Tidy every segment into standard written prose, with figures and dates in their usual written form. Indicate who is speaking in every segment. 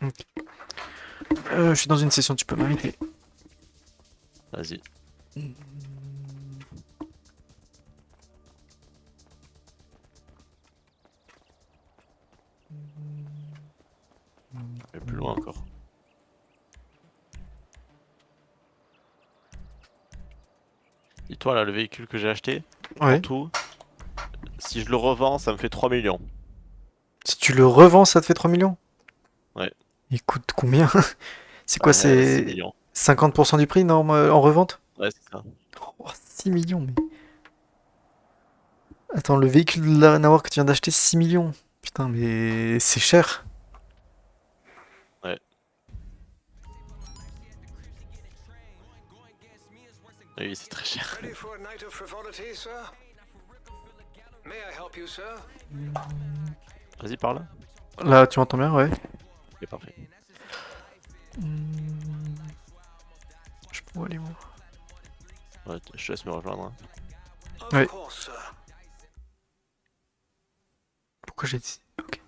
Speaker 1: Ok. Je suis dans une session, tu peux m'arrêter.
Speaker 2: Vas-y. Et plus loin encore. Dis-toi là, le véhicule que j'ai acheté, en
Speaker 1: Ouais.
Speaker 2: tout, si je le revends, ça me fait 3 millions.
Speaker 1: Si tu le revends, ça te fait 3 millions?
Speaker 2: Ouais,
Speaker 1: Il coûte combien? C'est quoi,
Speaker 2: bah, 6
Speaker 1: c'est
Speaker 2: millions.
Speaker 1: 50% du prix en revente?
Speaker 2: Ouais, c'est ça.
Speaker 1: Oh, 6 millions, mais. Attends, le véhicule de la Nawar que tu viens d'acheter, 6 millions. Putain, mais c'est cher.
Speaker 2: Ouais. Oui, c'est très cher.
Speaker 3: Ready for a night of frivolity, sir? May I help you, sir?
Speaker 2: Vas-y, par là.
Speaker 1: Là, tu m'entends bien, ouais.
Speaker 2: Ok, parfait.
Speaker 1: Je peux aller où?
Speaker 2: Ouais, je te laisse me rejoindre, hein.
Speaker 3: Of
Speaker 1: Ouais.
Speaker 3: course, sir.
Speaker 1: Pourquoi j'ai dit? Ok.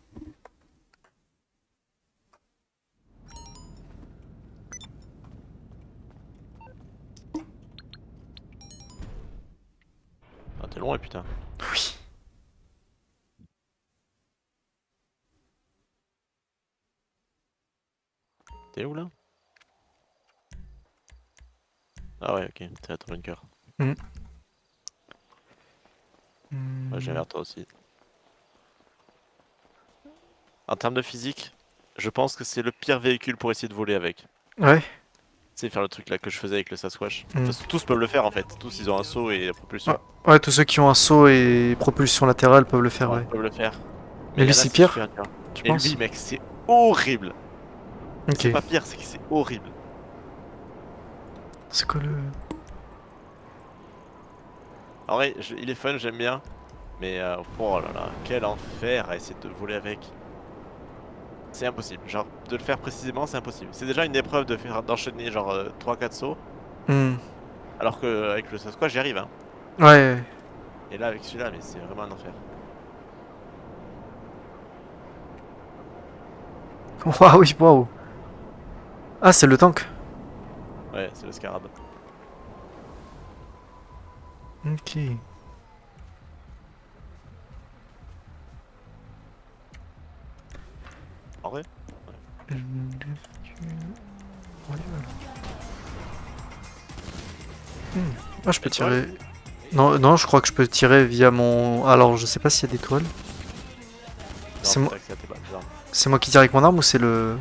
Speaker 2: Ah, t'es loin, putain.
Speaker 1: Oui.
Speaker 2: T'es où là? Ah ouais, ok, t'es à ton bunker.
Speaker 1: Hmm.
Speaker 2: Ouais, j'ai vers toi aussi. En termes de physique, je pense que c'est le pire véhicule pour essayer de voler avec. Tu
Speaker 1: Ouais.
Speaker 2: sais, faire le truc là que je faisais avec le Sasquatch.
Speaker 1: Hmm.
Speaker 2: Parce que tous peuvent le faire en fait. Tous ils ont un saut et la
Speaker 1: Ouais.
Speaker 2: propulsion.
Speaker 1: Ouais, tous ceux qui ont un saut et propulsion latérale peuvent le faire,
Speaker 2: Ouais,
Speaker 1: ouais.
Speaker 2: peuvent le faire. Mais
Speaker 1: Mais
Speaker 2: il y
Speaker 1: lui,
Speaker 2: en a
Speaker 1: c'est
Speaker 2: c'est super
Speaker 1: pire,
Speaker 2: dur.
Speaker 1: tu
Speaker 2: Et lui,
Speaker 1: penses?
Speaker 2: mec, c'est horrible.
Speaker 1: Ok.
Speaker 2: C'est pas pire, c'est que c'est horrible.
Speaker 1: C'est quoi le.
Speaker 2: En vrai, il est fun, j'aime bien. Mais oh là là, quel enfer à essayer de voler avec. C'est impossible. Genre, de le faire précisément, c'est impossible. C'est déjà une épreuve de faire d'enchaîner genre 3-4 sauts.
Speaker 1: Hmm.
Speaker 2: Alors que avec le Sasquatch, j'y arrive, hein.
Speaker 1: Ouais.
Speaker 2: Et là, avec celui-là, mais c'est vraiment un enfer.
Speaker 1: Waouh, oui, waouh. Ah, c'est le tank.
Speaker 2: Ouais, c'est le scarab.
Speaker 1: Ok.
Speaker 2: En vrai? Ouais.
Speaker 1: Ah, je peux
Speaker 2: Étoile?
Speaker 1: tirer. Non, non, je crois que je peux tirer via mon. Alors, je sais pas s'il y a des toiles.
Speaker 2: Non,
Speaker 1: C'est
Speaker 2: faut
Speaker 1: moi...
Speaker 2: t'accéder à tes armes.
Speaker 1: c'est moi qui tire avec mon arme ou c'est le.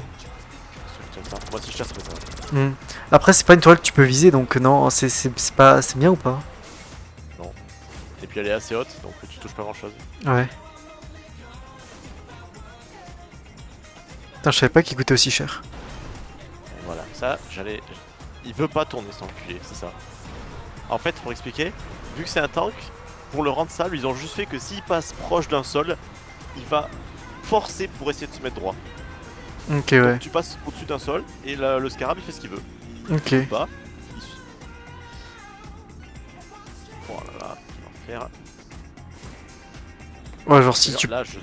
Speaker 2: Ceux qui tiennent ça. Moi, si je tire, ça fait ça.
Speaker 1: Hmm. Après, c'est pas une toile que tu peux viser, donc non, c'est pas. C'est bien ou pas?
Speaker 2: Non. Et puis elle est assez haute, donc tu touches pas grand chose.
Speaker 1: Ouais. Putain, je savais pas qu'il coûtait aussi cher.
Speaker 2: Et voilà. Ça, j'allais. Il veut pas tourner cet enculé, c'est ça. En fait, pour expliquer, vu que c'est un tank, pour le rendre sale, ils ont juste fait que s'il passe proche d'un sol, il va forcer pour essayer de se mettre droit.
Speaker 1: Ok,
Speaker 2: Donc
Speaker 1: ouais.
Speaker 2: tu passes au-dessus d'un sol et le scarab il fait ce qu'il veut.
Speaker 1: Ok.
Speaker 2: Il se bat. Il se... Oh là là, quel enfer.
Speaker 1: Ouais, genre si
Speaker 2: D'ailleurs
Speaker 1: tu.
Speaker 2: là je...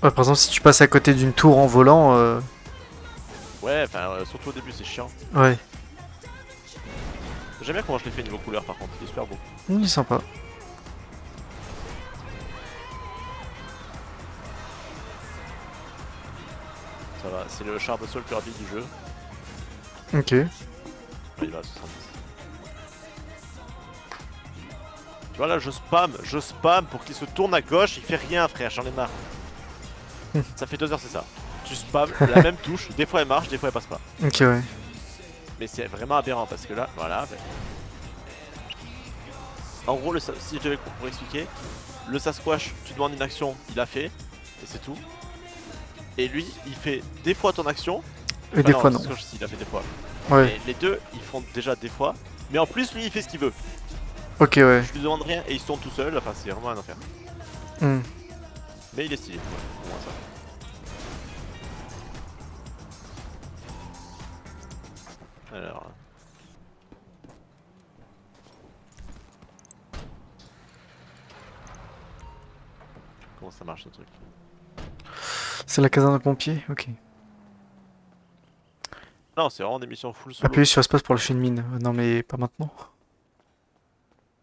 Speaker 1: Ouais, par exemple, si tu passes à côté d'une tour en volant.
Speaker 2: Ouais, enfin surtout au début c'est chiant.
Speaker 1: Ouais.
Speaker 2: J'aime bien comment je l'ai fait niveau couleur par contre, il est super beau.
Speaker 1: Il est sympa.
Speaker 2: Ça va, c'est le char de sol le plus rapide du jeu.
Speaker 1: Ok.
Speaker 2: Ouais, il va à 70. Tu vois là je spam pour qu'il se tourne à gauche, il fait rien frère, j'en ai marre. Ça fait 2 heures c'est ça. Tu spam la même touche, des fois elle marche, des fois elle passe pas.
Speaker 1: Ok, ouais.
Speaker 2: Mais c'est vraiment aberrant parce que là, voilà. Ben... En gros, si je devais pour expliquer, le Sasquatch, tu demandes une action, il a fait, et c'est tout. Et lui, il fait des fois ton action.
Speaker 1: Et
Speaker 2: Enfin
Speaker 1: des
Speaker 2: non,
Speaker 1: fois,
Speaker 2: le
Speaker 1: non.
Speaker 2: Sasquatch, il a fait des fois.
Speaker 1: Ouais.
Speaker 2: Mais les deux, ils font déjà des fois. Mais en plus, lui, il fait ce qu'il veut.
Speaker 1: Ok, ouais.
Speaker 2: Je lui demande rien et il se tourne tout seul. Enfin, c'est vraiment un enfer.
Speaker 1: Hmm.
Speaker 2: Mais il est stylé. Ouais, au moins ça. Alors. Comment ça marche ce truc?
Speaker 1: C'est la caserne de pompiers? Ok.
Speaker 2: Non, c'est vraiment des missions full solo.
Speaker 1: Appuyez sur espace pour lâcher une mine. Non mais pas maintenant.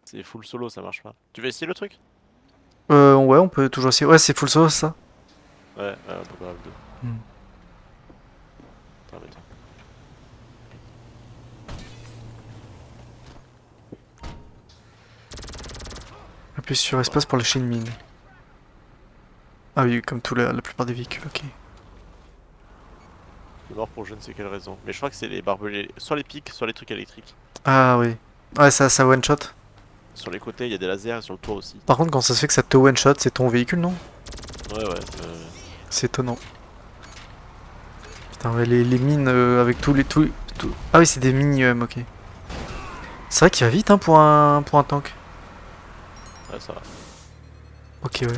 Speaker 2: C'est full solo, ça marche pas. Tu veux essayer le truc?
Speaker 1: Ouais, on peut toujours essayer. Ouais, c'est full sauce ça.
Speaker 2: Ouais, on peut grave deux.
Speaker 1: Hmm.
Speaker 2: Attends, mais attends.
Speaker 1: Appuyez sur espace pour lâcher une mine. Ah oui, comme la plupart des véhicules, ok.
Speaker 2: Il est mort pour je ne sais quelle raison. Mais je crois que c'est les barbelés. Soit les pics, soit les trucs électriques.
Speaker 1: Ah oui. Ouais, ça one shot.
Speaker 2: Sur les côtés, il y a des lasers et sur le toit aussi.
Speaker 1: Par contre, quand ça se fait que ça te one shot, c'est ton véhicule, non?
Speaker 2: Ouais, ouais.
Speaker 1: C'est étonnant. Putain, ouais, les mines avec tous les. Ah oui, c'est des miniums, ok. C'est vrai qu'il va vite hein, pour un tank.
Speaker 2: Ouais, ça va.
Speaker 1: Ok, ouais.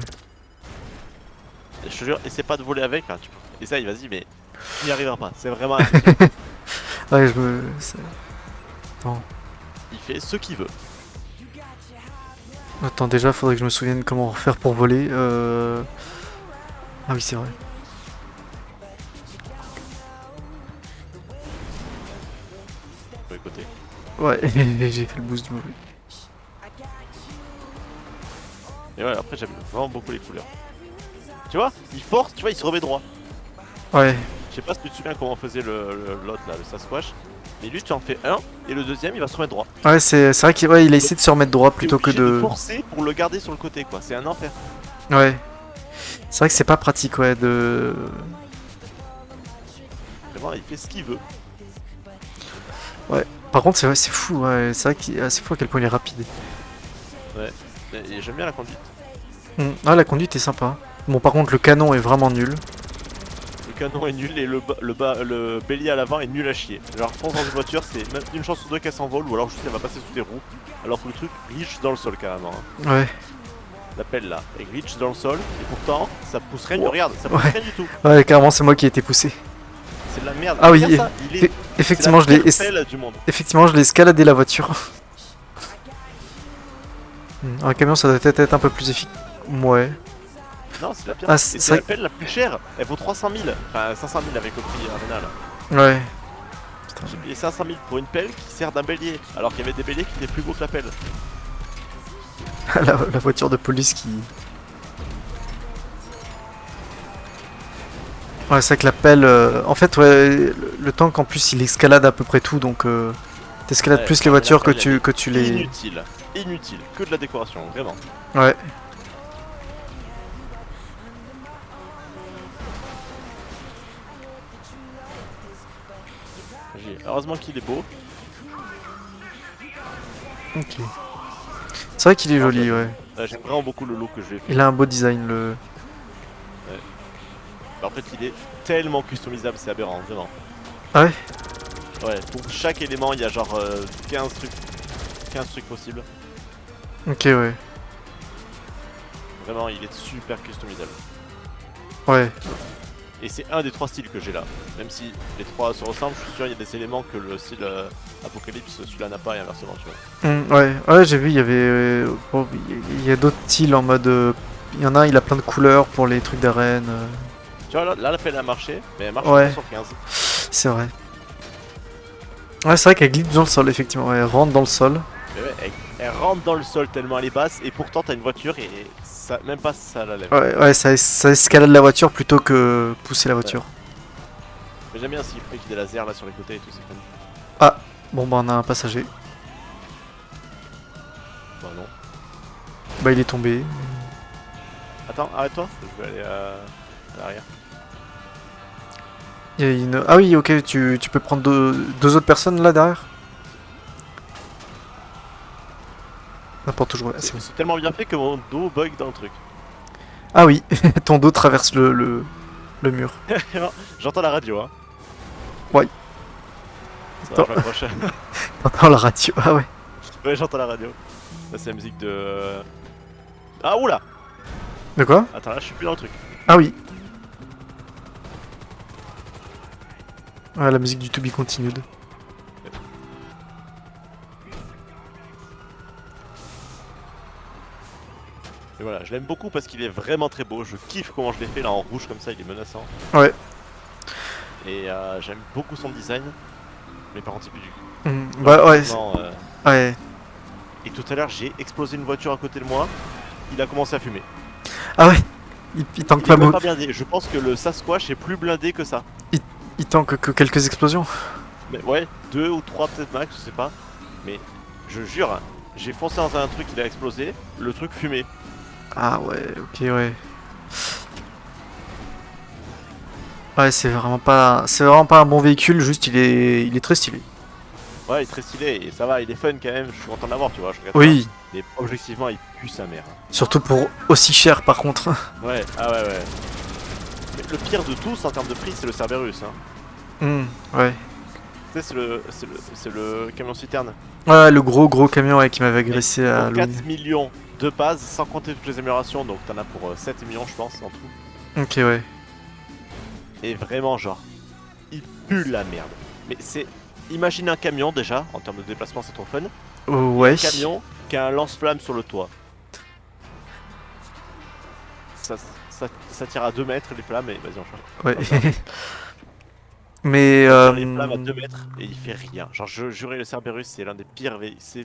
Speaker 2: Et je te jure, essaie pas de voler avec. Hein, essaye, vas-y, mais tu n'y arriveras pas. C'est vraiment.
Speaker 1: Ouais, Attends.
Speaker 2: Il fait ce qu'il veut.
Speaker 1: Attends, déjà, faudrait que je me souvienne comment faire pour voler. Ah oui, c'est vrai.
Speaker 2: Faut écouter.
Speaker 1: Ouais, j'ai fait le boost du mauvais.
Speaker 2: Et ouais, après, j'aime vraiment beaucoup les couleurs. Tu vois, il force, tu vois, il se remet droit.
Speaker 1: Ouais.
Speaker 2: Je sais pas si tu te souviens comment on faisait l'autre là, le Sasquatch. Mais lui, tu en fais un, et le deuxième, il va se remettre droit.
Speaker 1: Ouais, c'est vrai qu'il il a essayé de se remettre droit plutôt que
Speaker 2: T'es obligé
Speaker 1: de.
Speaker 2: forcer pour le garder sur le côté, quoi. C'est un enfer.
Speaker 1: Ouais. C'est vrai que c'est pas pratique, ouais, de.
Speaker 2: Vraiment, il fait ce qu'il veut.
Speaker 1: Par contre, c'est fou, ouais. C'est vrai que c'est fou à quel point il est rapide.
Speaker 2: Et j'aime bien la conduite.
Speaker 1: Ah, la conduite est sympa. Bon, par contre, le canon est vraiment nul.
Speaker 2: Le canon est nul et le bélier à l'avant est nul à chier. Genre, je pense dans une voiture, c'est même une chance sur deux qu'elle s'envole ou alors juste elle va passer sous tes roues. Alors que le truc glitch dans le sol carrément. Hein.
Speaker 1: Ouais.
Speaker 2: La pelle là, elle glitch dans le sol et pourtant ça pousse rien. Regarde, ça pousse
Speaker 1: Ouais.
Speaker 2: rien du tout.
Speaker 1: Ouais, carrément, c'est moi qui ai été poussé.
Speaker 2: C'est de la merde.
Speaker 1: Ah oui,
Speaker 2: Regarde ça, il est.
Speaker 1: Effectivement,
Speaker 2: c'est la pire pelle du monde.
Speaker 1: Effectivement, je l'ai escaladé la voiture. Un camion, ça doit peut-être être un peu plus efficace. Ouais.
Speaker 2: Non, c'est la pire.
Speaker 1: Ah,
Speaker 2: Et
Speaker 1: c'est
Speaker 2: c'est la
Speaker 1: vrai-
Speaker 2: pelle la plus chère. Elle vaut 300 000. Enfin, 500 000 avec le prix Arena là.
Speaker 1: Ouais.
Speaker 2: J'ai payé 500 000 pour une pelle qui sert d'un bélier. Alors qu'il y avait des béliers qui étaient plus gros que la pelle.
Speaker 1: la voiture de police qui. Ouais, c'est vrai que la pelle. En fait, ouais, le tank en plus il escalade à peu près tout donc. T'escalades
Speaker 2: Ouais,
Speaker 1: plus les
Speaker 2: la
Speaker 1: voitures
Speaker 2: pelle, elle est
Speaker 1: que tu les.
Speaker 2: Inutile. Inutile. Que de la décoration, vraiment.
Speaker 1: Ouais.
Speaker 2: Heureusement qu'il est beau.
Speaker 1: Ok. C'est vrai qu'il est joli, ouais.
Speaker 2: J'aime vraiment beaucoup le look que je lui ai fait.
Speaker 1: Il a un beau design, le.
Speaker 2: En fait, il est tellement customisable, c'est aberrant, vraiment.
Speaker 1: Ah ouais?
Speaker 2: Ouais, pour chaque élément, il y a genre 15 trucs possibles.
Speaker 1: Ok, ouais.
Speaker 2: Vraiment, il est super customisable.
Speaker 1: Ouais.
Speaker 2: Et c'est un des trois styles que j'ai là. Même si les trois se ressemblent, je suis sûr qu'il y a des éléments que le style Apocalypse, celui-là n'a pas et inversement, tu vois.
Speaker 1: Ouais, ouais, j'ai vu, il y avait. Bon, il y a d'autres styles en mode. Il y en a un, il a plein de couleurs pour les trucs d'arène.
Speaker 2: Tu vois, là, la pelle a marché, mais elle marche
Speaker 1: Ouais.
Speaker 2: que sur 15.
Speaker 1: C'est vrai. Ouais, c'est vrai qu'elle glitch dans le sol, effectivement. Ouais, elle rentre dans le sol.
Speaker 2: Mais ouais, elle rentre dans le sol tellement elle est basse, et pourtant t'as une voiture et ça, même pas ça la lève.
Speaker 1: Ouais, ouais, ça escalade la voiture plutôt que pousser la voiture.
Speaker 2: Mais j'aime bien s'il fait qu'il y ait des lasers là sur les côtés et tout, c'est fun.
Speaker 1: Bon, bah, on a un passager.
Speaker 2: Bah non.
Speaker 1: Bah, il est tombé.
Speaker 2: Attends, arrête-toi, je vais aller à l'arrière.
Speaker 1: Il y a une. Ah oui, ok, tu peux prendre deux autres personnes là derrière. N'importe où, ouais, c'est bon.
Speaker 2: C'est tellement bien fait que mon dos bug dans le truc.
Speaker 1: Ah oui, ton dos traverse le mur.
Speaker 2: J'entends la radio, hein.
Speaker 1: Ouais.
Speaker 2: Ça va,
Speaker 1: Attends.
Speaker 2: je m'accroche.
Speaker 1: T'entends la radio, ah ouais.
Speaker 2: Ouais, j'entends la radio. Là, c'est la musique de. Ah, oula!
Speaker 1: De quoi?
Speaker 2: Attends, là, je suis plus dans le truc.
Speaker 1: Ah oui. Ouais, la musique du To Be Continued.
Speaker 2: Et voilà, je l'aime beaucoup parce qu'il est vraiment très beau. Je kiffe comment je l'ai fait là en rouge comme ça, il est menaçant.
Speaker 1: Ouais.
Speaker 2: Et j'aime beaucoup son design. Mais par contre, c'est plus du cul.
Speaker 1: Bah ouais.
Speaker 2: Vraiment,
Speaker 1: Ouais.
Speaker 2: Et tout à l'heure, j'ai explosé une voiture à côté de moi. Il a commencé à fumer.
Speaker 1: Ah ouais. Il tank
Speaker 2: Il
Speaker 1: pas
Speaker 2: est même
Speaker 1: beau.
Speaker 2: pas blindé. Je pense que le Sasquatch est plus blindé que ça.
Speaker 1: Il tank que quelques explosions.
Speaker 2: Mais ouais, 2 ou 3 peut-être max, je sais pas. Mais je jure, hein, j'ai foncé dans un truc, il a explosé. Le truc fumait.
Speaker 1: Ah ouais, ok, ouais. Ouais, c'est vraiment pas un bon véhicule, juste il est très stylé.
Speaker 2: Ouais, il est très stylé et ça va, il est fun quand même. Je suis content de l'avoir, tu vois. Je regarde
Speaker 1: Oui,
Speaker 2: ça. Mais objectivement, il pue sa mère.
Speaker 1: surtout pour aussi cher par contre.
Speaker 2: Ouais, ah ouais, ouais. Mais le pire de tous en termes de prix, c'est le Cerberus. Hein.
Speaker 1: Ouais.
Speaker 2: Tu sais, c'est le camion citerne.
Speaker 1: Ouais, le gros camion ouais, qui m'avait agressé à
Speaker 2: Pour
Speaker 1: Halloween.
Speaker 2: 4 millions de base, sans compter toutes les améliorations, donc t'en as pour 7 millions, je pense, en tout.
Speaker 1: Ok, ouais.
Speaker 2: Et vraiment, genre, il pue la merde. Mais c'est. Imagine un camion déjà, en termes de déplacement, c'est trop fun.
Speaker 1: Ouais.
Speaker 2: Un camion qui a un lance-flamme sur le toit. Ça tire à 2 mètres les flammes et vas-y, on change.
Speaker 1: Ouais. Mais
Speaker 2: Ça tire les flammes à 2 mètres et il fait rien. Genre, je jurais, le Cerberus, c'est l'un des pires véhicules. C'est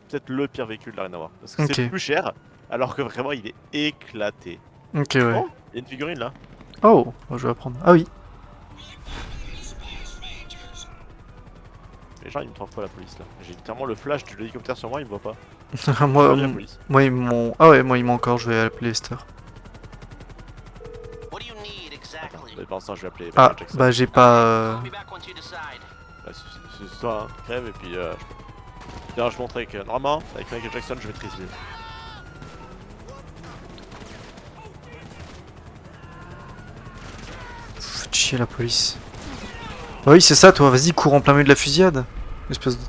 Speaker 2: peut-être le pire véhicule de la rien à voir. Parce que c'est
Speaker 1: ok.
Speaker 2: plus cher, alors que vraiment, il est éclaté.
Speaker 1: Ok, ouais.
Speaker 2: Oh, il y a une figurine là.
Speaker 1: Oh, je vais apprendre. Ah oui.
Speaker 2: Les gens ils me trouvent pas la police là. J'ai littéralement le flash de l'hélicoptère sur moi, ils me voient pas.
Speaker 1: moi,
Speaker 2: Pas de la police.
Speaker 1: moi ils m'ont. Ah ouais, moi ils m'ont encore. Je vais appeler Esther.
Speaker 4: What do you need
Speaker 2: Attends,
Speaker 4: exactly?
Speaker 2: mais pendant ce temps, je vais appeler
Speaker 1: Ah
Speaker 2: Michael Jackson.
Speaker 1: bah j'ai pas.
Speaker 4: Call me back once you decide.
Speaker 2: Bah, c'est ça, hein. Crève et puis Tiens, je montre avec. Normalement, avec Michael Jackson, je maîtrise mieux.
Speaker 1: Faites chier la police. Bah oui, c'est ça, toi. Vas-y, cours en plein milieu de la fusillade. Espèce de.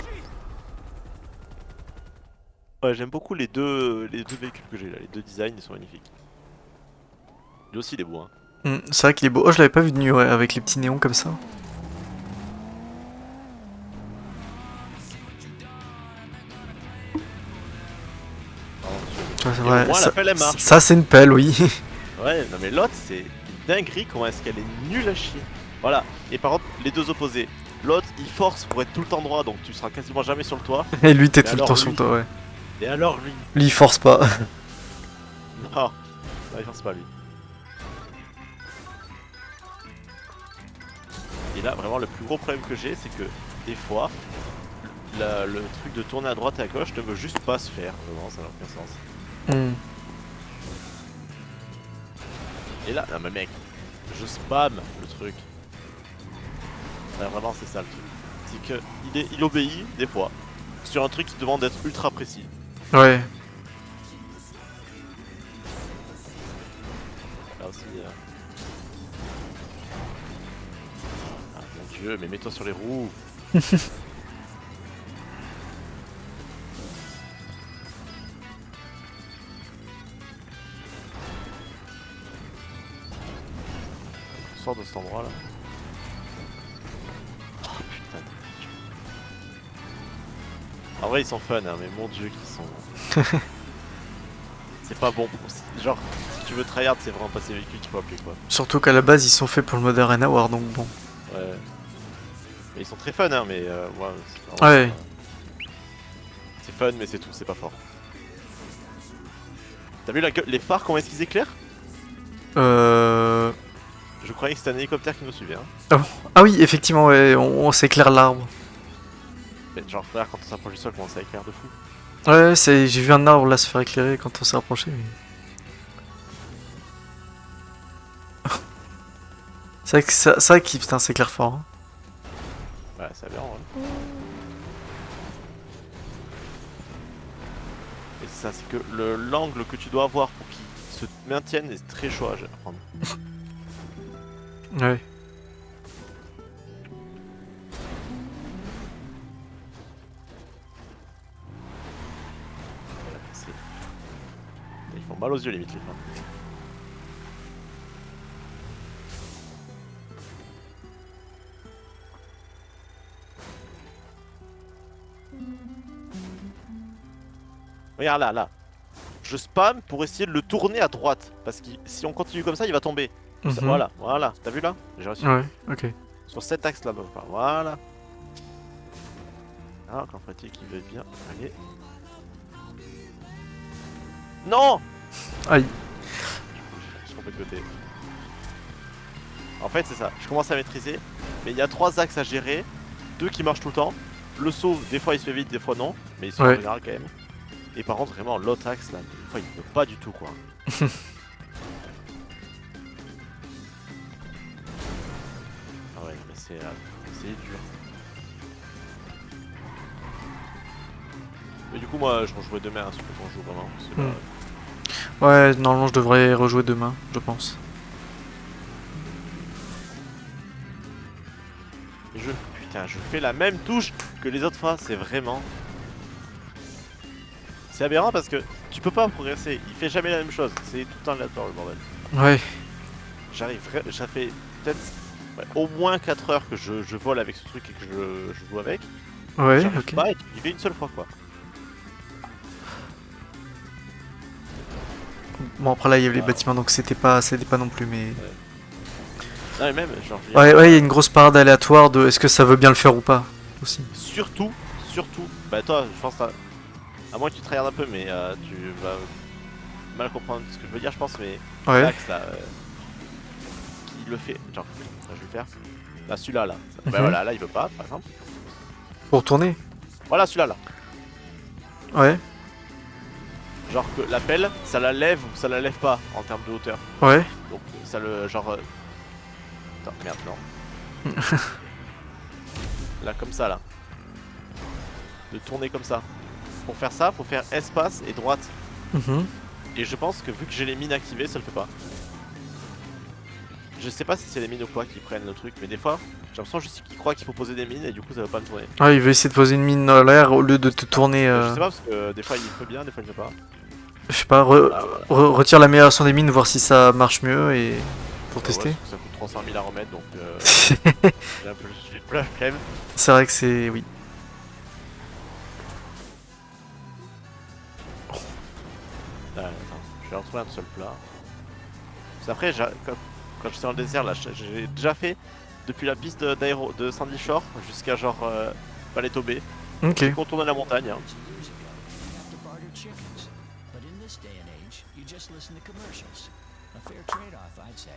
Speaker 2: Ouais, j'aime beaucoup les deux véhicules que j'ai là. Les deux designs, ils sont magnifiques. Lui aussi, il est beau, hein.
Speaker 1: C'est vrai qu'il est beau. Oh, je l'avais pas vu de nuit, ouais, avec les petits néons comme ça. Ouais, c'est
Speaker 2: Et
Speaker 1: vrai.
Speaker 2: au moins,
Speaker 1: Ça,
Speaker 2: la pelle, elle marche.
Speaker 1: ça, c'est une pelle, oui.
Speaker 2: Ouais, non mais l'autre, c'est une dinguerie comment est-ce qu'elle est nulle à chier. Voilà. Et par contre, les deux opposés. L'autre, il force pour être tout le temps droit, donc tu seras quasiment jamais sur le toit.
Speaker 1: Et lui, t'es
Speaker 2: Mais
Speaker 1: tout le
Speaker 2: alors,
Speaker 1: temps sur
Speaker 2: lui.
Speaker 1: toi, ouais.
Speaker 2: Et alors, lui.
Speaker 1: Lui, il force pas.
Speaker 2: Non, il force pas lui. Et là, vraiment, le plus gros problème que j'ai, c'est que des fois, le truc de tourner à droite et à gauche ne veut juste pas se faire. Vraiment, ça n'a aucun sens. Et là, non mais mec, je spam le truc. Ouais, vraiment, c'est ça le truc. C'est que il obéit des fois sur un truc qui demande d'être ultra précis.
Speaker 1: Ouais.
Speaker 2: Là aussi. Ah mon dieu, mais mets-toi sur les roues. On sort de cet endroit là. Oh putain de mec. En vrai ils sont fun hein, mais mon dieu qu'ils sont... c'est pas bon pour... Genre, si tu veux tryhard c'est vraiment pas ces véhicules qu'il faut appeler quoi.
Speaker 1: Surtout qu'à la base, ils sont faits pour le mode Arena War, donc bon.
Speaker 2: Ouais. Mais ils sont très fun hein, mais ouais, c'est vraiment
Speaker 1: Ouais.
Speaker 2: pas- c'est fun mais c'est tout, c'est pas fort. T'as vu les phares comment est-ce qu'ils éclairent?
Speaker 1: Euh...
Speaker 2: Je croyais que c'était un hélicoptère qui nous suivait hein.
Speaker 1: Ah oui, effectivement, ouais, on s'éclaire l'arbre.
Speaker 2: Mais genre regarde quand on s'approche du sol comment ça éclaire de fou.
Speaker 1: Ouais, j'ai vu un arbre là se faire éclairer quand on s'est rapproché. Mais... c'est vrai que putain, c'est clair fort. Hein.
Speaker 2: Ouais c'est aberrant ouais. Et c'est ça, c'est que l'angle que tu dois avoir pour qu'il se maintienne est très chaud à prendre.
Speaker 1: Ouais.
Speaker 2: Voilà, ils font mal aux yeux limite les fins. Regarde là, là. je spam pour essayer de le tourner à droite. Parce que si on continue comme ça, il va tomber.
Speaker 1: Mhm.
Speaker 2: Voilà, voilà. T'as vu là? J'ai réussi.
Speaker 1: Ouais, ok.
Speaker 2: Sur cet axe là-bas. Enfin, voilà. Ah, encore Fréty qui veut bien. Allez. Non!
Speaker 1: Aïe.
Speaker 2: Je suis complètement de côté. En fait, c'est ça. Je commence à maîtriser. Mais il y a 3 axes à gérer. 2 qui marchent tout le temps. Le saut, des fois il se fait vite, des fois non. Mais il se fait en
Speaker 1: Ouais.
Speaker 2: général quand même. Et par contre, vraiment, l'autre axe là, des fois il peut pas du tout quoi. Ah ouais, mais c'est dur. Mais du coup, moi je rejouerai demain, hein, si on joue vraiment. Parce que là,
Speaker 1: Ouais, normalement je devrais rejouer demain, je pense.
Speaker 2: putain, je fais la même touche que les autres fois, c'est vraiment. C'est aberrant parce que tu peux pas progresser, il fait jamais la même chose, c'est tout le temps aléatoire le bordel.
Speaker 1: Ouais.
Speaker 2: Ça fait peut-être au moins 4 heures que je vole avec ce truc et que je joue avec.
Speaker 1: Ouais,
Speaker 2: J'arrive
Speaker 1: ok.
Speaker 2: pas et il fait une seule fois quoi.
Speaker 1: Bon, après là il y avait les
Speaker 2: Ah.
Speaker 1: bâtiments donc c'était pas non plus, mais.
Speaker 2: Non mais même, genre, je veux dire,
Speaker 1: Ouais, ouais, il y a une grosse parade aléatoire de est-ce que ça veut bien le faire ou pas aussi.
Speaker 2: surtout, bah toi, je pense à moins que tu tryhardes un peu, mais tu vas mal comprendre ce que je veux dire, je pense, mais
Speaker 1: Ouais.
Speaker 2: l'axe là, qui le fait, genre, je vais le faire, là, celui-là, là, bah
Speaker 1: Mhm.
Speaker 2: voilà, là, il veut pas, par exemple,
Speaker 1: Pour tourner.
Speaker 2: voilà, celui-là, là,
Speaker 1: Ouais.
Speaker 2: genre que la pelle, ça la lève ou ça la lève pas en termes de hauteur,
Speaker 1: Ouais.
Speaker 2: donc ça le, genre, attends, merde, non, là, comme ça, là, de tourner comme ça, pour faire ça, faut faire espace et droite.
Speaker 1: Mhm.
Speaker 2: Et je pense que vu que j'ai les mines activées, ça le fait pas. Je sais pas si c'est les mines ou quoi qui prennent le truc, mais des fois, j'ai l'impression juste qu'ils croient qu'il faut poser des mines et du coup ça va pas me tourner.
Speaker 1: Ouais, il veut essayer de poser une mine dans l'air au lieu de te tourner.
Speaker 2: Je sais pas parce que des fois il fait bien, des fois il fait pas.
Speaker 1: Je sais pas,
Speaker 2: Voilà, voilà.
Speaker 1: retire l'amélioration des mines, voir si ça marche mieux et. Pour
Speaker 2: Ouais,
Speaker 1: tester.
Speaker 2: ça coûte 300 000 à remettre donc j'ai un peu j'ai plein quand même.
Speaker 1: C'est vrai que c'est. Oui.
Speaker 2: Attends, je vais retrouver un seul plat. Parce qu'après, quand j'étais dans le désert là, j'ai déjà fait depuis la piste de Sandy Shore jusqu'à genre Paleto Bay.
Speaker 1: Ok.
Speaker 2: J'ai contourné la montagne. Hein.
Speaker 4: Years ago, you have to barter chickens. But in this day and age, you just listen to commercials. A fair trade-off, I'd say.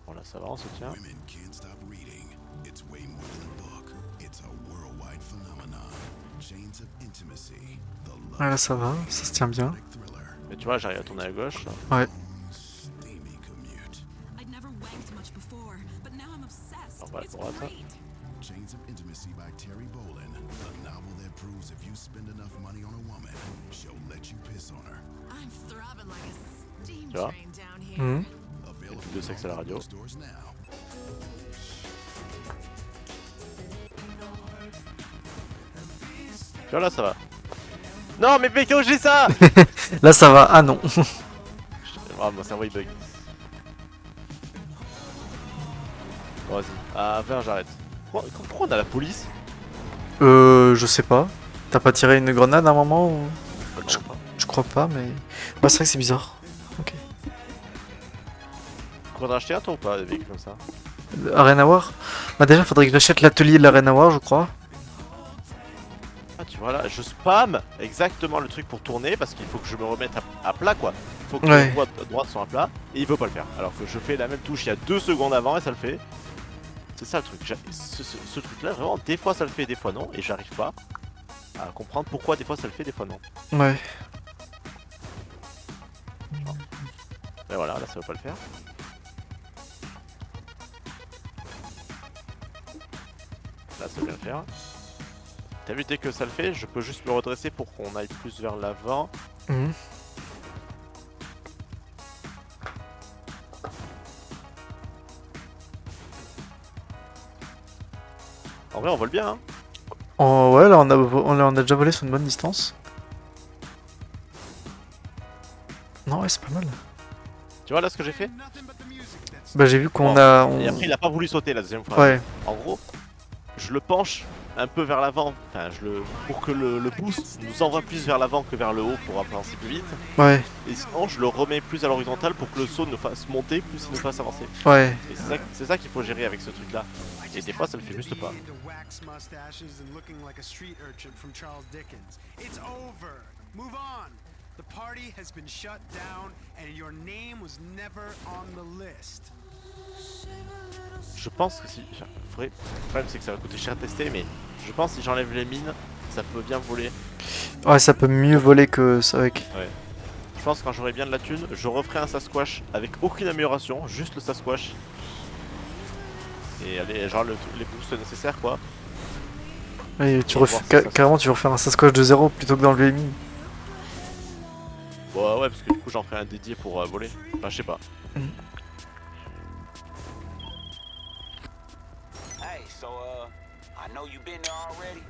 Speaker 2: Bon là ça va, on se tient.
Speaker 5: Women can't stop reading. It's way more than a book. It's a worldwide phenomenon. Chains of Intimacy. The love
Speaker 1: Ouais, là ça va, ça se tient bien.
Speaker 5: thriller.
Speaker 2: Mais tu vois, j'arrive à tourner à gauche.
Speaker 1: Ouais.
Speaker 5: Steamy commute.
Speaker 6: I'd never wanked much before, but now I'm obsessed.
Speaker 2: On va à
Speaker 6: It's
Speaker 2: droite.
Speaker 6: great.
Speaker 5: Chains of Intimacy by Terry Bolin. A novel that proves if you spend enough money on a woman, she'll let you piss on her.
Speaker 6: I'm throbbing like a steam
Speaker 2: Tu vois
Speaker 6: train down here.
Speaker 1: Mhm.
Speaker 5: Available
Speaker 2: plus de sexe à la radio.
Speaker 5: in stores now.
Speaker 2: Tu vois là ça va. Non mais mec, j'ai ça.
Speaker 1: Là ça va. Ah non.
Speaker 2: Ah mon cerveau il bug. Bon vas-y. À 20 j'arrête. Pourquoi on a la police?
Speaker 1: Je sais pas. T'as pas tiré une grenade à un moment ou...
Speaker 2: Je comprends pas.
Speaker 1: Je crois pas, mais. Ouais, c'est vrai que c'est bizarre. Ok.
Speaker 2: Faudra acheter un toi ou pas des véhicules comme ça?
Speaker 1: Arena War. Bah, déjà, faudrait que j'achète l'atelier de l'Arena War, je crois.
Speaker 2: Ah tu vois là, je spam exactement le truc pour tourner parce qu'il faut que je me remette à plat quoi. Faut que
Speaker 1: Ouais.
Speaker 2: les droite soit à plat et il veut pas le faire. Alors que je fais la même touche il y a 2 secondes avant et ça le fait. C'est ça le truc. Ce truc là vraiment des fois ça le fait, des fois non et j'arrive pas à comprendre pourquoi des fois ça le fait, des fois non.
Speaker 1: Ouais.
Speaker 2: Et voilà, là ça va pas le faire. Là ça va bien le faire. T'as vu dès que ça le fait, je peux juste me redresser pour qu'on aille plus vers l'avant.
Speaker 1: Mhm.
Speaker 2: En vrai on vole bien hein.
Speaker 1: Oh, ouais, là, on a déjà volé sur une bonne distance. Non, ouais, c'est pas mal.
Speaker 2: Tu vois là ce que j'ai fait?
Speaker 1: Bah, j'ai vu qu'on
Speaker 2: Bon.
Speaker 1: a.
Speaker 2: Et après il a pas voulu sauter la deuxième fois.
Speaker 1: Ouais.
Speaker 2: En gros, je le penche un peu vers l'avant, enfin pour que le boost nous envoie plus vers l'avant que vers le haut pour avancer plus vite.
Speaker 1: Ouais,
Speaker 2: Et sinon je le remets plus à l'horizontale pour que le saut nous fasse monter plus il nous fasse avancer.
Speaker 1: ouais.
Speaker 2: Et c'est ça qu'il faut gérer avec ce truc là. Et des fois ça le fait juste pas.
Speaker 7: To wax mustaches and looking like a street urchin from Charles Dickens. It's over. Move on. The party has been shut down and your name was never on the list.
Speaker 2: Je pense que si. Le problème c'est que ça va coûter cher à tester, mais je pense que si j'enlève les mines, ça peut bien voler.
Speaker 1: Ouais, ça peut mieux voler que ça avec.
Speaker 2: Je pense que quand j'aurai bien de la thune, je referai un Sasquatch avec aucune amélioration, juste le Sasquatch. Et allez, genre les boosts nécessaires quoi.
Speaker 1: Ouais, tu
Speaker 2: On va voir si ça
Speaker 1: carrément, tu veux refaire un Sasquatch de 0 plutôt que d'enlever les mines.
Speaker 2: Ouais, parce que du coup j'en ferai un dédié pour voler. Enfin, je sais pas.
Speaker 8: Hey, so I know you've been there already.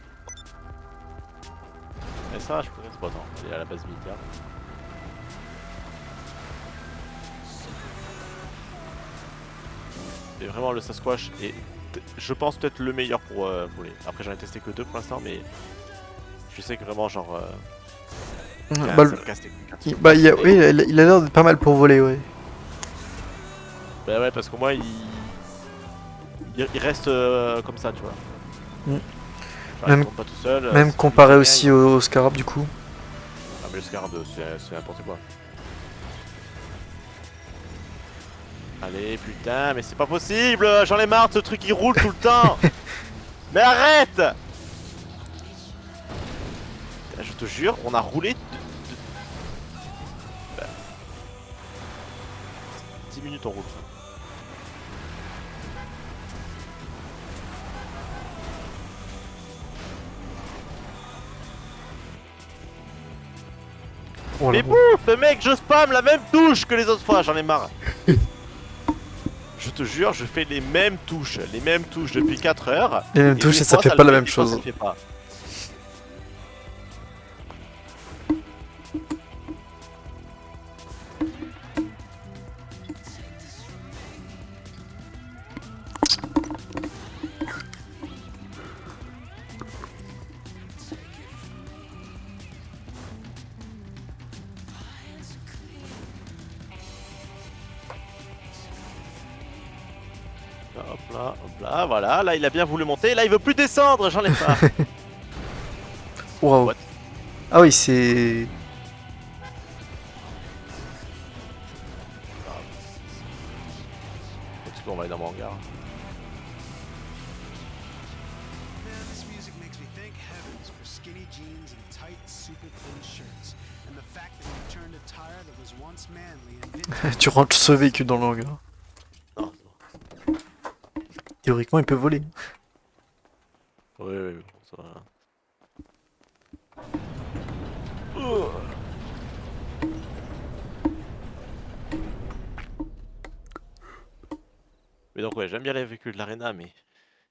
Speaker 2: Mais ça, je pourrais se battre. Aller à la base militaire. Et vraiment, le Sasquatch est, je pense, peut-être le meilleur pour voler. Après, j'en ai testé que 2 pour l'instant, mais je sais que vraiment, genre.
Speaker 1: Bah,
Speaker 2: ça me casse les couilles.
Speaker 1: oui, il a l'air d'être pas mal pour voler, ouais.
Speaker 2: Bah ouais, parce qu'au moins, il reste comme ça, tu vois.
Speaker 1: Mm.
Speaker 2: Genre,
Speaker 1: Même-
Speaker 2: il tourne pas tout seul.
Speaker 1: Même
Speaker 2: si
Speaker 1: comparé
Speaker 2: il-
Speaker 1: aussi au Scarab du coup.
Speaker 2: Ah, mais le Scarab, c'est n'importe quoi. Allez, putain, mais c'est pas possible! J'en ai marre de ce truc qui roule tout le temps! Mais arrête! Putain, je te jure, on a roulé Bah, 10 minutes on roule.
Speaker 1: Oh,
Speaker 2: Mais
Speaker 1: là,
Speaker 2: bouffe, mec, je spam la même touche que les autres fois, j'en ai marre. Je te jure, je fais les mêmes touches depuis 4 heures.
Speaker 1: Les mêmes
Speaker 2: et
Speaker 1: touches
Speaker 2: des
Speaker 1: et ça
Speaker 2: fois,
Speaker 1: fait
Speaker 2: le
Speaker 1: pas la
Speaker 2: fait,
Speaker 1: même
Speaker 2: des fois, ça
Speaker 1: chose.
Speaker 2: le fait pas. Hop là, voilà, là il a bien voulu monter, là il veut plus descendre, j'en ai pas.
Speaker 1: Waouh.
Speaker 2: What?
Speaker 1: Ah oui, c'est.
Speaker 2: Let's go, on va aller dans mon hangar.
Speaker 7: Man, this music makes me thank heavens for skinny jeans and tight, super thin shirts, and the fact that you turned a tire that was once manly and vintage.
Speaker 1: Tu rentres ce véhicule dans le hangar.
Speaker 2: Non,
Speaker 1: Théoriquement, il peut voler.
Speaker 2: oui, ça va. Mais donc ouais, j'aime bien les véhicules de l'arena, mais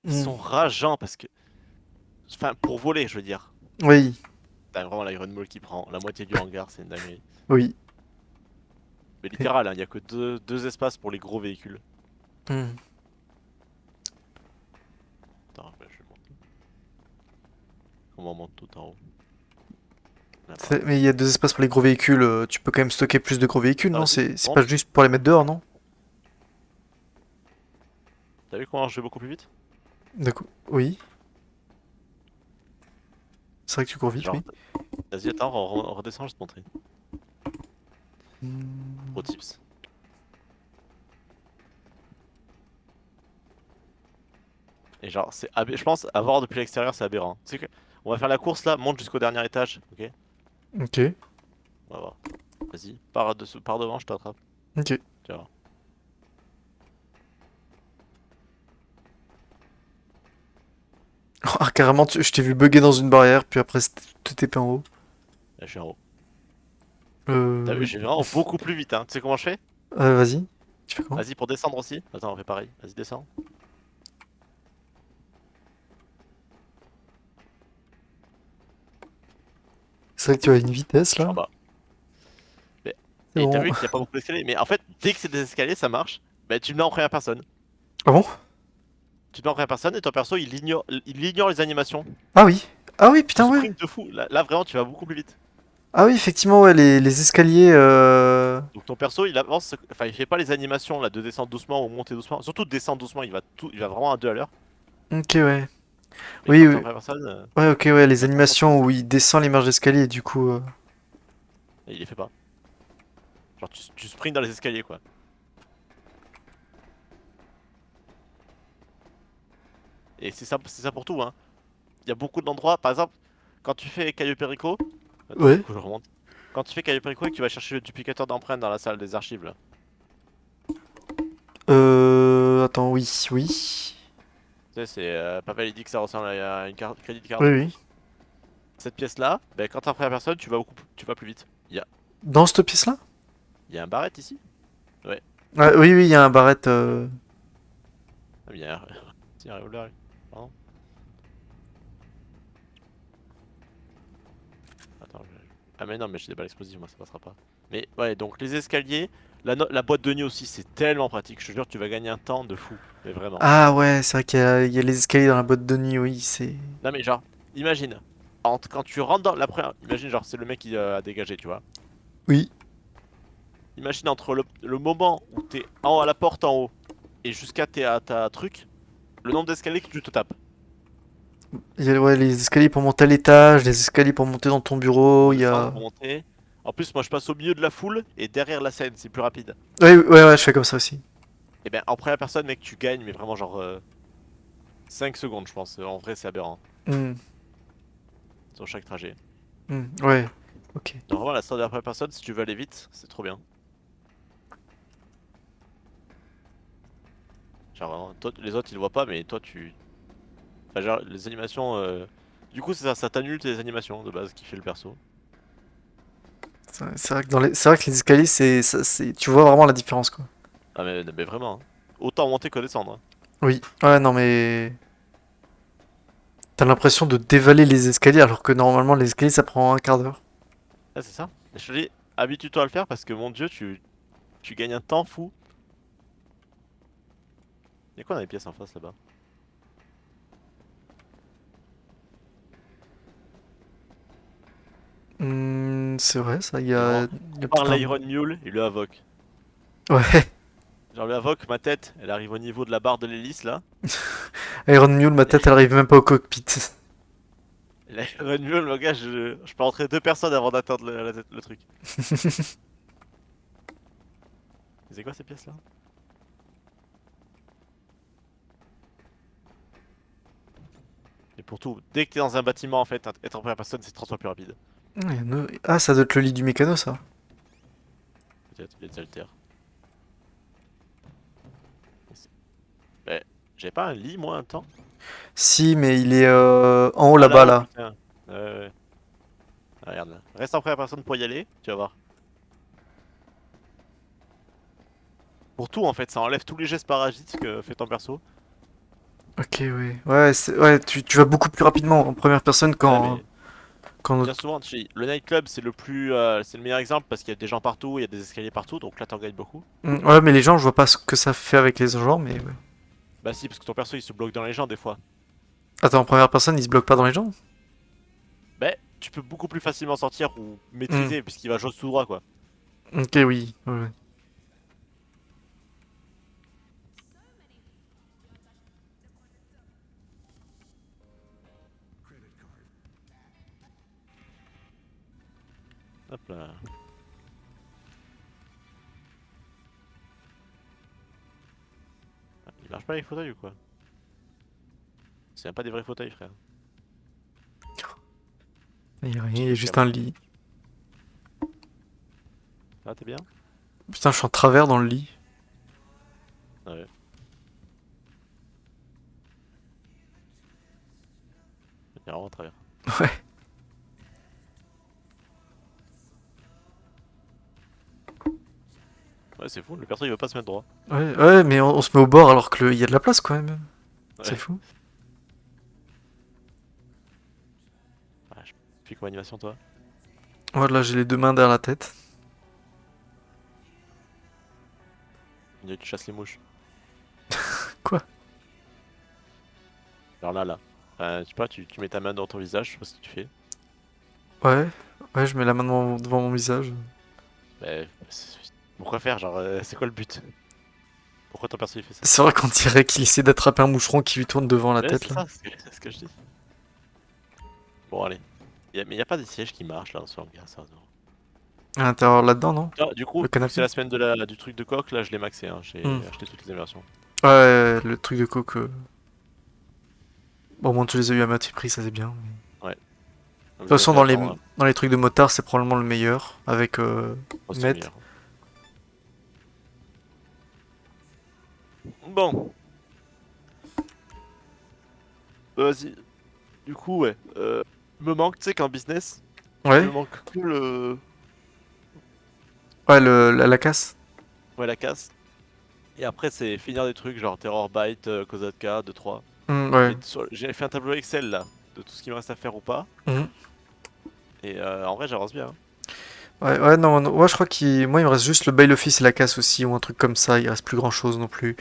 Speaker 2: ils
Speaker 1: Mm.
Speaker 2: sont rageants parce que... Enfin, pour voler, je veux dire.
Speaker 1: Oui,
Speaker 2: T'as vraiment l'Iron Maul qui prend la moitié du hangar, c'est une dinguerie.
Speaker 1: oui.
Speaker 2: Mais littéral, il n'y a que deux espaces pour les gros véhicules.
Speaker 1: Mm.
Speaker 2: Attends, je vais monter. Comment on monte tout en haut? Là,
Speaker 1: Mais il y a 2 espaces pour les gros véhicules. Tu peux quand même stocker plus de gros véhicules,
Speaker 2: Ah,
Speaker 1: non?
Speaker 2: vas-y,
Speaker 1: C'est
Speaker 2: monte.
Speaker 1: pas juste pour les mettre dehors, non?
Speaker 2: T'as vu comment je vais beaucoup plus vite?
Speaker 1: D'accord. Oui. C'est vrai que tu cours vite,
Speaker 2: Genre,
Speaker 1: oui.
Speaker 2: vas-y, attends, on redescend, je vais te montrer.
Speaker 1: Mm.
Speaker 2: Pro tips. Et genre, je pense, à voir depuis l'extérieur, c'est aberrant. Tu sais que, on va faire la course là, monte jusqu'au dernier étage, ok?
Speaker 1: Ok.
Speaker 2: On va voir. Vas-y, pars devant, je t'attrape.
Speaker 1: Ok.
Speaker 2: Tu vas voir.
Speaker 1: Ah, carrément, je t'ai vu bugger dans une barrière, puis après, tout épais en haut.
Speaker 2: Là, je suis en haut.
Speaker 1: Euh.
Speaker 2: T'as vu, j'ai vraiment beaucoup plus vite, hein. Tu sais comment je fais?
Speaker 1: Vas-y. Tu fais comment?
Speaker 2: Vas-y, pour descendre aussi. Attends, on fait pareil. Vas-y, descends.
Speaker 1: C'est vrai que tu as une vitesse
Speaker 2: Je suis
Speaker 1: là.
Speaker 2: en bas.
Speaker 1: C'est
Speaker 2: Et t'as
Speaker 1: bon.
Speaker 2: vu qu'il n'y a pas beaucoup d'escaliers. Mais en fait, dès que c'est des escaliers, ça marche. Bah, tu me mets en première personne.
Speaker 1: Ah bon?
Speaker 2: Tu te mets en première personne et ton perso il ignore les animations.
Speaker 1: Ah oui. Ah oui,
Speaker 2: Tu
Speaker 1: putain, ouais.
Speaker 2: sprints de fou. Là, vraiment tu vas beaucoup plus vite.
Speaker 1: Ah oui, effectivement, ouais, les escaliers.
Speaker 2: Donc ton perso il avance, enfin il fait pas les animations là de descendre doucement ou monter doucement. Surtout de descendre doucement, il va vraiment à 2 à l'heure.
Speaker 1: Ok, ouais.
Speaker 2: Mais
Speaker 1: Oui,
Speaker 2: quand t'es en
Speaker 1: oui.
Speaker 2: première personne,
Speaker 1: Ouais, ok, ouais, les
Speaker 2: il va te faire
Speaker 1: animations où il descend les marches d'escalier, du coup.
Speaker 2: et il les fait pas. Genre tu sprints dans les escaliers quoi. Et c'est ça pour tout hein. Il y a beaucoup d'endroits, par exemple, quand tu fais Cayo Perico, attends,
Speaker 1: Ouais.
Speaker 2: du coup je remonte. Quand tu fais Cayo Perico et que tu vas chercher le duplicateur d'empreintes dans la salle des archives là.
Speaker 1: Attends, oui, oui.
Speaker 2: Tu sais, c'est Pavel il dit que ça ressemble à une carte crédit card.
Speaker 1: Oui, oui.
Speaker 2: Cette pièce là, ben, quand t'es en première personne, tu vas plus vite.
Speaker 1: Dans cette pièce-là?
Speaker 2: Il y a un barrette ici.
Speaker 1: Ah, oui, oui, il y a un barrette.
Speaker 2: Ah mais il y a un, il y a un revolver, lui. Pardon. Attends, ah mais non mais j'ai des balles explosives, moi ça passera pas. Mais ouais, donc les escaliers, la boîte de nuit aussi, c'est tellement pratique. Je te jure, tu vas gagner un temps de fou. Mais vraiment.
Speaker 1: Ah ouais, c'est vrai il y a les escaliers dans la boîte de nuit, oui, c'est.
Speaker 2: Non mais genre, imagine, quand tu rentres dans la première... Imagine genre, c'est le mec qui a dégagé, tu vois.
Speaker 1: Oui.
Speaker 2: Imagine entre le moment où t'es en haut à la porte en haut et jusqu'à ta truc, le nombre d'escaliers que tu te tapes.
Speaker 1: Il y a ouais, les escaliers pour monter à l'étage, les escaliers pour monter dans ton bureau,
Speaker 2: Pour
Speaker 1: il y
Speaker 2: descendre,
Speaker 1: a.
Speaker 2: pour monter. En plus, moi je passe au milieu de la foule et derrière la scène, c'est plus rapide.
Speaker 1: Ouais, ouais, ouais, je fais comme ça aussi.
Speaker 2: Et ben en première personne, mec, tu gagnes, mais vraiment genre 5 secondes, je pense. En vrai, c'est aberrant
Speaker 1: Hmm,
Speaker 2: sur chaque trajet.
Speaker 1: ouais, ok.
Speaker 2: Donc vraiment, la strat de la première personne, si tu veux aller vite, c'est trop bien. Genre vraiment, toi, les autres ils le voient pas, mais toi tu. Enfin, genre, les animations. Du coup, c'est ça, ça t'annule tes animations de base qui fait le perso.
Speaker 1: C'est vrai que c'est vrai que les escaliers, tu vois vraiment la différence, quoi.
Speaker 2: Ah, mais vraiment, hein. Autant monter que descendre, hein.
Speaker 1: Oui. Ouais, non, mais. T'as l'impression de dévaler les escaliers alors que normalement les escaliers ça prend un quart d'heure.
Speaker 2: Ah, c'est ça. Et je te dis, habitue-toi à le faire parce que mon dieu, tu gagnes un temps fou. Y'a quoi dans les pièces en face là-bas?
Speaker 1: C'est vrai, ça,
Speaker 2: Genre,
Speaker 1: il y
Speaker 2: on
Speaker 1: a
Speaker 2: parle
Speaker 1: peut-être
Speaker 2: l'Iron Mule et lui invoque.
Speaker 1: Ouais,
Speaker 2: Genre, lui invoque, ma tête, elle arrive au niveau de la barre de l'hélice là.
Speaker 1: Iron Mule, ma tête elle arrive même pas au cockpit.
Speaker 2: Et l'Iron Mule, le gars, je peux rentrer 2 personnes avant d'atteindre le truc. C'est quoi ces pièces là? Et pour tout, dès que t'es dans un bâtiment en fait, être en première personne c'est 30 fois plus rapide.
Speaker 1: Ah, ça doit être le lit du mécano, ça.
Speaker 2: Peut-être, il y a des haltères. Ouais, j'avais pas un lit moi un temps?
Speaker 1: Si, mais il est en haut
Speaker 2: Ah
Speaker 1: là-bas,
Speaker 2: là-haut,
Speaker 1: là.
Speaker 2: putain. Ouais, ouais. Ah, regarde là. Reste en première personne pour y aller, tu vas voir. Pour tout en fait, ça enlève tous les gestes parasites que fait ton perso.
Speaker 1: Ok, oui. Ouais, ouais, tu vas beaucoup plus rapidement en première personne
Speaker 2: Ouais mais
Speaker 1: quand...
Speaker 2: bien souvent, le nightclub c'est le meilleur exemple parce qu'il y a des gens partout, il y a des escaliers partout, donc là t'en gagnes beaucoup.
Speaker 1: Ouais, mais les gens, je vois pas ce que ça fait avec les gens, mais ouais.
Speaker 2: Bah si, parce que ton perso il se bloque dans les gens des fois.
Speaker 1: Attends, en première personne, il se bloque pas dans les gens?
Speaker 2: Bah tu peux beaucoup plus facilement sortir ou
Speaker 1: Hmm.
Speaker 2: maîtriser puisqu'il va juste tout droit quoi.
Speaker 1: Ok, oui. Ouais, ouais.
Speaker 2: Hop là. Ah, il marche pas les fauteuils ou quoi? C'est même pas des vrais fauteuils frère.
Speaker 1: Il y a rien, il y a juste un lit.
Speaker 2: Ah t'es bien?
Speaker 1: Putain, je suis en travers dans le lit.
Speaker 2: Ah ouais. Il est vraiment à travers.
Speaker 1: Ouais.
Speaker 2: Ouais c'est fou, le perso il veut pas se mettre droit.
Speaker 1: Ouais, ouais, mais on se met au bord alors qu'il y a de la place quand même. C'est
Speaker 2: Ouais.
Speaker 1: fou.
Speaker 2: Ouais, je fais comme animation toi.
Speaker 1: Voilà, j'ai les deux mains derrière la tête.
Speaker 2: Tu chasses les mouches.
Speaker 1: Quoi?
Speaker 2: Genre là. Enfin, je sais pas, tu mets ta main dans ton visage, je sais pas ce que tu fais.
Speaker 1: Ouais, ouais, je mets la main devant mon visage.
Speaker 2: Mais pourquoi faire? Genre, c'est quoi le but? Pourquoi ton perso il fait ça?
Speaker 1: C'est vrai qu'on dirait qu'il essaie d'attraper un moucheron qui lui tourne devant la
Speaker 2: Ouais,
Speaker 1: tête
Speaker 2: c'est
Speaker 1: là.
Speaker 2: ça, c'est ce que je dis. Bon, allez. Mais y a pas des sièges qui marchent là sur le gars, ça.
Speaker 1: À l'intérieur là-dedans, non?
Speaker 2: Ah, du coup,
Speaker 1: Le
Speaker 2: vu que
Speaker 1: canapé?
Speaker 2: c'est la semaine du truc de coque, là je l'ai maxé, hein. J'ai
Speaker 1: Hmm.
Speaker 2: acheté toutes les inversions.
Speaker 1: Ouais, le truc de coke. Bon, au moins tu les as eu à moitié prix, ça c'est bien.
Speaker 2: Ouais.
Speaker 1: De toute façon,
Speaker 2: Vous avez fait attendre, hein.
Speaker 1: dans les trucs de motard, c'est probablement le meilleur. Avec
Speaker 2: Oh, c'est
Speaker 1: Met.
Speaker 2: meilleur. Bon. Vas-y. Du coup, ouais. Il me manque, tu sais qu'en business, il
Speaker 1: Ouais,
Speaker 2: me manque que le.
Speaker 1: ouais, la casse.
Speaker 2: Ouais, la casse. Et après, c'est finir des trucs genre Terror Byte, Kozatka, 2-3.
Speaker 1: Ouais.
Speaker 2: J'ai fait un tableau Excel là, de tout ce qui me reste à faire ou pas.
Speaker 1: Mhm.
Speaker 2: Et en vrai, j'avance bien, hein.
Speaker 1: Ouais, ouais, non, ouais, je crois moi, il me reste juste le bail office et la casse aussi, ou un truc comme ça. Il reste plus grand chose non plus.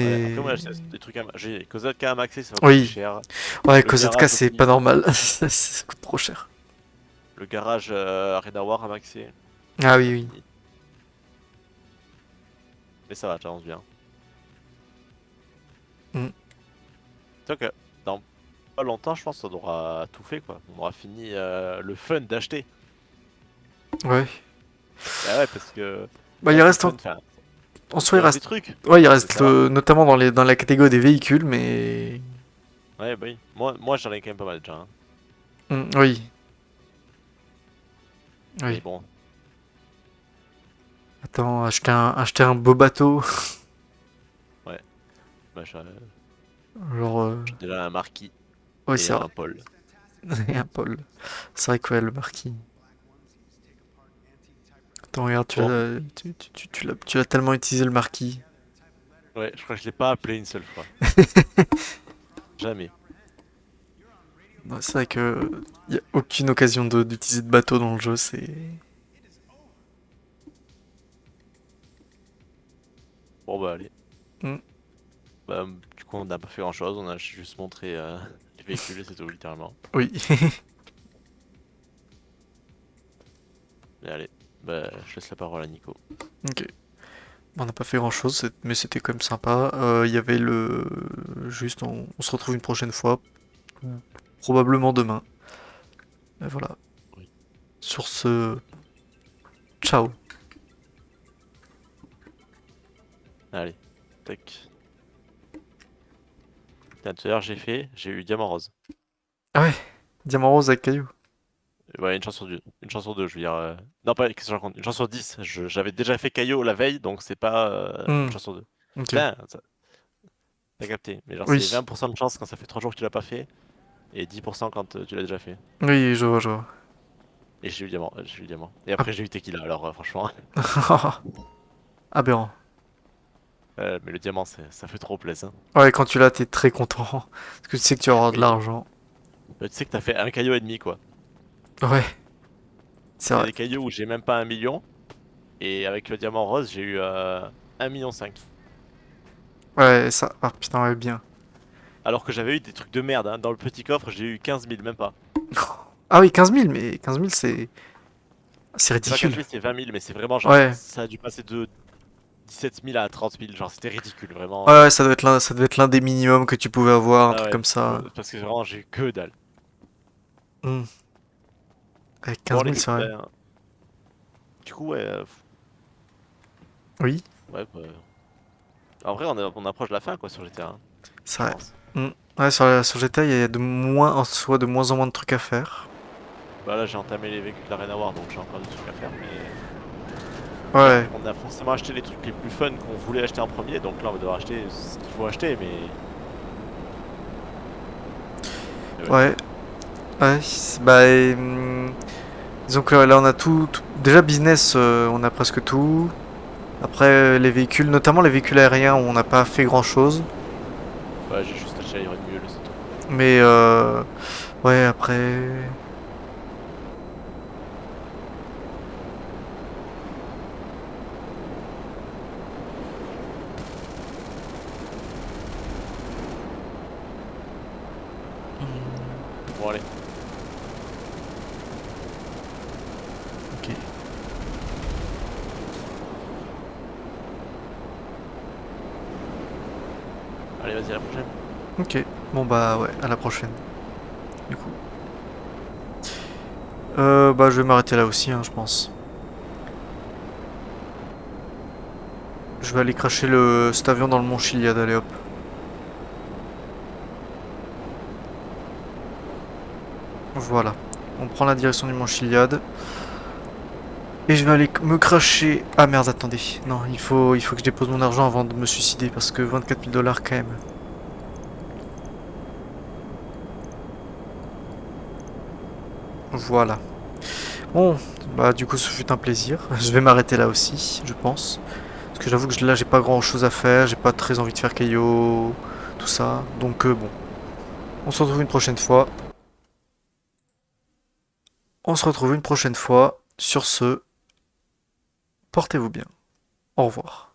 Speaker 2: Ouais,
Speaker 1: Mais.
Speaker 2: après, moi, j'ai des trucs j'ai Kozatka à maxer, ça va coûter
Speaker 1: Oui,
Speaker 2: cher.
Speaker 1: ouais,
Speaker 2: Le
Speaker 1: Kozetka,
Speaker 2: garage
Speaker 1: c'est
Speaker 2: aussi.
Speaker 1: pas normal. Ça coûte trop cher.
Speaker 2: Le garage Arena War à maxer.
Speaker 1: Ah
Speaker 2: C'est
Speaker 1: oui,
Speaker 2: pas
Speaker 1: oui.
Speaker 2: fini. Mais ça va, j'avance bien.
Speaker 1: Mm.
Speaker 2: Donc, dans pas longtemps, je pense qu'on aura tout fait quoi. On aura fini le fun d'acheter.
Speaker 1: Ouais.
Speaker 2: Bah ouais, parce que.
Speaker 1: Bah,
Speaker 2: là,
Speaker 1: il
Speaker 2: c'est
Speaker 1: reste
Speaker 2: fun,
Speaker 1: en,
Speaker 2: enfin,
Speaker 1: en soi,
Speaker 2: il
Speaker 1: il
Speaker 2: reste des
Speaker 1: reste.
Speaker 2: trucs.
Speaker 1: Ouais, il
Speaker 2: Mais
Speaker 1: reste
Speaker 2: ça va.
Speaker 1: notamment dans la catégorie des véhicules, mais.
Speaker 2: Ouais, bah oui. Moi j'en ai quand même pas mal déjà, hein.
Speaker 1: Oui.
Speaker 2: Mais
Speaker 1: Oui.
Speaker 2: bon,
Speaker 1: Attends, acheter un beau bateau.
Speaker 2: bah,
Speaker 1: Genre.
Speaker 2: j'ai déjà un marquis
Speaker 1: Oui,
Speaker 2: et
Speaker 1: c'est vrai.
Speaker 2: un Paul.
Speaker 1: Et un Paul. C'est vrai que ouais, le marquis. Attends, regarde,
Speaker 2: Bon,
Speaker 1: tu l'as tellement utilisé le marquis.
Speaker 2: ouais, je crois que je l'ai pas appelé une seule fois. Jamais.
Speaker 1: Non, c'est vrai que y a aucune occasion d'utiliser de bateau dans le jeu, c'est.
Speaker 2: Bon bah allez.
Speaker 1: Mm.
Speaker 2: Bah, du coup on n'a pas fait grand chose, on a juste montré les véhicules et c'est tout littéralement.
Speaker 1: Oui.
Speaker 2: Mais allez, bah je laisse la parole à Nico.
Speaker 1: Ok. On n'a pas fait grand chose, mais c'était quand même sympa. Il y avait le. Juste, on se retrouve une prochaine fois. Probablement demain. Et voilà.
Speaker 2: Oui.
Speaker 1: Sur ce. Ciao.
Speaker 2: Allez, tac. Tiens, tout à l'heure j'ai eu Diamant Rose.
Speaker 1: Ah ouais, Diamant Rose avec Caillou.
Speaker 2: Ouais, une chance sur deux, je veux dire. Non, pas, qu'est-ce que je raconte? Une chance sur 10. J'avais déjà fait Caillot la veille, donc c'est pas une
Speaker 1: Hmm,
Speaker 2: chance sur deux.
Speaker 1: ok.
Speaker 2: Putain, t'as capté. Mais genre, c'est
Speaker 1: Oui.
Speaker 2: 20% de chance quand ça fait 3 jours que tu l'as pas fait, et 10% quand tu l'as déjà fait.
Speaker 1: Oui, je vois, je vois.
Speaker 2: Et j'ai eu Diamant, j'ai eu Diamant. Et
Speaker 1: Ah.
Speaker 2: après, j'ai eu Tequila, alors franchement.
Speaker 1: Aberrant.
Speaker 2: Mais le diamant, ça fait trop plaisir.
Speaker 1: Ouais, quand tu l'as, t'es très content. Parce que tu sais que tu vas avoir de
Speaker 2: Mais
Speaker 1: l'argent.
Speaker 2: tu sais que t'as fait un caillot et demi, quoi.
Speaker 1: Ouais, c'est
Speaker 2: Il y a
Speaker 1: vrai.
Speaker 2: des caillots où j'ai même pas 1 million, et avec le diamant rose, j'ai eu 1,5 million.
Speaker 1: Ouais, ça. Ah putain, ouais, bien.
Speaker 2: Alors que j'avais eu des trucs de merde, hein. Dans le petit coffre, j'ai eu 15 000, même pas.
Speaker 1: Ah oui, 15 000, mais 15 000, c'est. C'est
Speaker 2: C'est pas 15
Speaker 1: ridicule.
Speaker 2: 000, c'est 20 000, mais c'est vraiment genre.
Speaker 1: Ouais.
Speaker 2: Ça a dû passer de 17 000 à 30 000, genre c'était ridicule, vraiment.
Speaker 1: Ouais, ça devait être l'un des minimums que tu pouvais avoir, un
Speaker 2: Ah
Speaker 1: truc
Speaker 2: ouais,
Speaker 1: comme ça.
Speaker 2: parce que vraiment, j'ai eu que dalle.
Speaker 1: Hmm. Avec
Speaker 2: Bon,
Speaker 1: 15 000,
Speaker 2: allez,
Speaker 1: c'est vrai.
Speaker 2: ben, du coup, ouais.
Speaker 1: Oui,
Speaker 2: Ouais, bah. En vrai, on approche de la fin, quoi, sur GTA, hein,
Speaker 1: c'est
Speaker 2: je
Speaker 1: vrai.
Speaker 2: pense.
Speaker 1: Hmm. Ouais, sur GTA, il y a en soi de moins en moins de trucs à faire.
Speaker 2: Bah là, j'ai entamé les véhicules d'Arena War, donc j'ai encore des trucs à faire, mais.
Speaker 1: Ouais,
Speaker 2: On a forcément acheté les trucs les plus fun qu'on voulait acheter en premier, donc là on va devoir acheter ce qu'il faut acheter, mais.
Speaker 1: ouais. Ouais, disons que là, on a déjà, business, on a presque tout. Après, les véhicules, notamment les véhicules aériens, on n'a pas fait grand chose.
Speaker 2: Ouais, j'ai juste acheté Iron Mule, c'est tout.
Speaker 1: Mais, ouais, après.
Speaker 2: Allez, vas-y, à la prochaine.
Speaker 1: Ok, bon bah ouais, à la prochaine. Du coup. Bah je vais m'arrêter là aussi, hein, je pense. Je vais aller cracher cet avion dans le mont Chiliad, allez hop. Voilà. On prend la direction du mont Chiliad. Et je vais aller me cracher... Ah merde, attendez. Non, il faut que je dépose mon argent avant de me suicider, parce que 24 000 dollars quand même. Voilà. Bon, bah du coup ce fut un plaisir. Je vais m'arrêter là aussi, je pense. Parce que j'avoue que là j'ai pas grand chose à faire, j'ai pas très envie de faire Keio, tout ça. Donc bon, on se retrouve une prochaine fois. On se retrouve une prochaine fois. Sur ce, portez-vous bien. Au revoir.